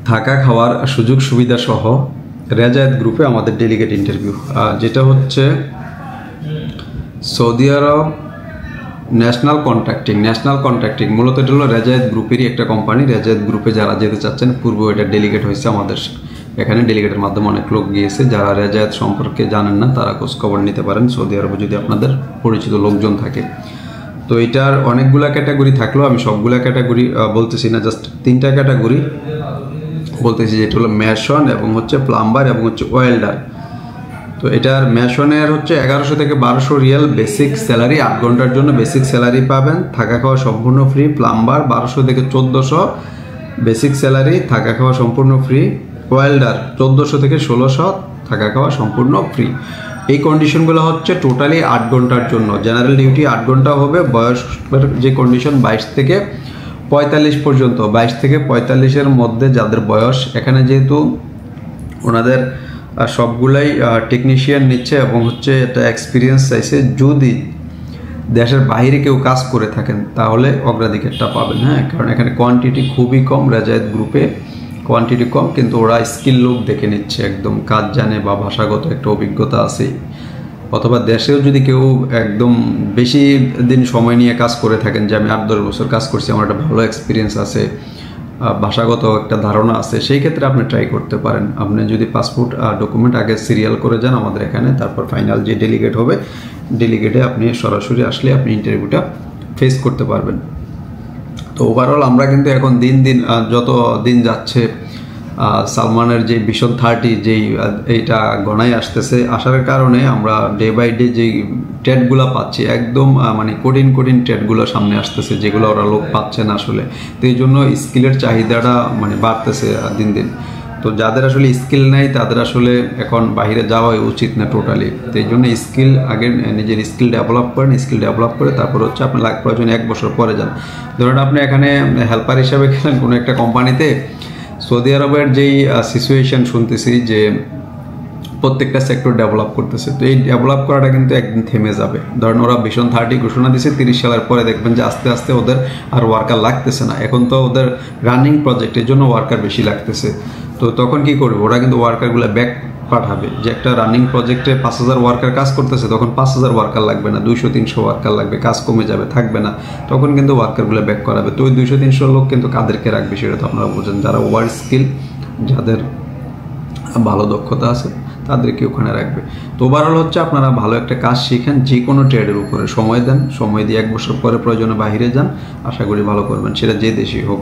থাকা খাওয়ার সুযোগ সুবিধা সহ রেজায়েত গ্রুপে আমাদের ডেলিগেট ইন্টারভিউ, যেটা হচ্ছে সৌদি আরব ন্যাশনাল কন্ট্রাক্টিং মূলত এটা হলো রেজায়েত গ্রুপেরই একটা কোম্পানি। রেজায়েত গ্রুপে যারা যেতে চাচ্ছেন, পূর্ব এটা ডেলিগেট হয়েছে আমাদের এখানে, ডেলিগেটের মাধ্যমে অনেক লোক গিয়েছে। যারা রেজায়েত সম্পর্কে জানেন না তারা খোঁজখবর নিতে পারেন সৌদি আরবে যদি আপনাদের পরিচিত লোকজন থাকে। তো এটার অনেকগুলা ক্যাটাগরি থাকলেও আমি সবগুলা ক্যাটাগরি বলতেছি না, জাস্ট 3টা ক্যাটাগরি বলতেছি, যেটা হলো মেশন এবং হচ্ছে প্লাম্বার এবং হচ্ছে ওয়েল্ডার। তো এটার মেশনের হচ্ছে 1100 থেকে 1200 রিয়াল বেসিক স্যালারি, 8 ঘন্টার জন্য বেসিক স্যালারি পাবেন, থাকা খাওয়া সম্পূর্ণ ফ্রি। প্লাম্বার 1200 থেকে 1400 বেসিক স্যালারি, থাকা খাওয়া সম্পূর্ণ ফ্রি। ওয়েল্ডার 1400 থেকে 1600, থাকা খাওয়া সম্পূর্ণ ফ্রি। এই কন্ডিশনগুলো হচ্ছে টোটালি 8 ঘন্টার জন্য। জেনারেল ডিউটি 8 ঘন্টা হবে। বয়সের যে কন্ডিশন 22 থেকে 45 পর্যন্ত, 22 থেকে 45-এর মধ্যে যাদের বয়স, এখানে যেহেতু ওনাদের সবগুলাই টেকনিশিয়ান নিচ্ছে এবং হচ্ছে একটা এক্সপিরিয়েন্স চাইছে, যদি দেশের বাইরে কেউ কাজ করে থাকেন তাহলে অগ্রাধিকারটা পাবেন। হ্যাঁ, কারণ এখানে কোয়ান্টিটি খুবই কম, রেজায়েত গ্রুপে কোয়ান্টিটি কম, কিন্তু ওরা স্কিল লোক দেখে নিচ্ছে, একদম কাজ জানে বা ভাষাগত একটা অভিজ্ঞতা আছে, অথবা দেশেও যদি কেউ একদম বেশি দিন সময় নিয়ে কাজ করে থাকেন, যে আমি 8-10 বছর কাজ করছি, আমার একটা ভালো এক্সপিরিয়েন্স আছে, ভাষাগত একটা ধারণা আছে, সেই ক্ষেত্রে আপনি ট্রাই করতে পারেন। আপনি যদি পাসপোর্ট ডকুমেন্ট আগে সিরিয়াল করে যান আমাদের এখানে, তারপর ফাইনাল যে ডেলিগেট হবে, ডেলিগেটে আপনি সরাসরি আসলে আপনি ইন্টারভিউটা ফেস করতে পারবেন। তো ওভারঅল আমরা কিন্তু এখন যত দিন যাচ্ছে, সালমানের যে ভিশন 30 যেই এইটা গণায় আসতেছে, আসার কারণে আমরা ডে বাই ডে যেই ট্রেডগুলো পাচ্ছি, একদম মানে কঠিন ট্রেডগুলো সামনে আসতেছে, যেগুলো ওরা লোক পাচ্ছে না আসলে। তো এই জন্য স্কিলের চাহিদাটা মানে বাড়তেছে দিন। তো যাদের আসলে স্কিল নাই তাদের আসলে এখন বাইরে যাওয়াই উচিত না টোটালি। তো এই জন্য স্কিল আগে নিজের স্কিল ডেভেলপ করেন, স্কিল ডেভেলপ করে তারপর হচ্ছে আপনার প্রয়োজন 1 বছর পরে যান। ধরুন আপনি এখানে হেল্পার হিসাবে গেলেন কোনো একটা কোম্পানিতে, সৌদি আরবের যেই সিচুয়েশন শুনতেছি যে প্রত্যেকটা সেক্টর ডেভেলপ করতেছে, তো এই ডেভেলপ করাটা কিন্তু একদিন থেমে যাবে। ধরেন ওরা ভিশন 30 ঘোষণা দিয়েছে, 30 সালের পরে দেখবেন যে আস্তে আস্তে ওদের আর ওয়ার্কার লাগতেছে না। এখন তো ওদের রানিং প্রজেক্টের জন্য ওয়ার্কার বেশি লাগতেছে। তো তখন কি করবে, ওরা কিন্তু ওয়ার্কারগুলো ব্যাক পাঠাবে, যে একটা রানিং প্রজেক্টে 5000 ওয়ার্কার কাজ করতেছে, তখন 5000 ওয়ার্কার লাগবে না, 200-300 ওয়ার্কার লাগবে, কাজ কমে যাবে, থাকবে না, তখন কিন্তু ওয়ার্কারগুলো ব্যাক করাবে। তো ওই 200-300 লোক কিন্তু কাদেরকে রাখবে সেটা তো আপনারা বোঝেন, যারা ওভার স্কিল, যাদের ভালো দক্ষতা আছে তাদেরকে ওখানে রাখবে। তো ওভারঅল হচ্ছে আপনারা ভালো একটা কাজ শিখেন, যে কোনো ট্রেডের উপরে সময় দেন, সময় দিয়ে 1 বছর পরে প্রয়োজনে বাইরে যান, আশা করি ভালো করবেন, সেটা যে দেশই হোক।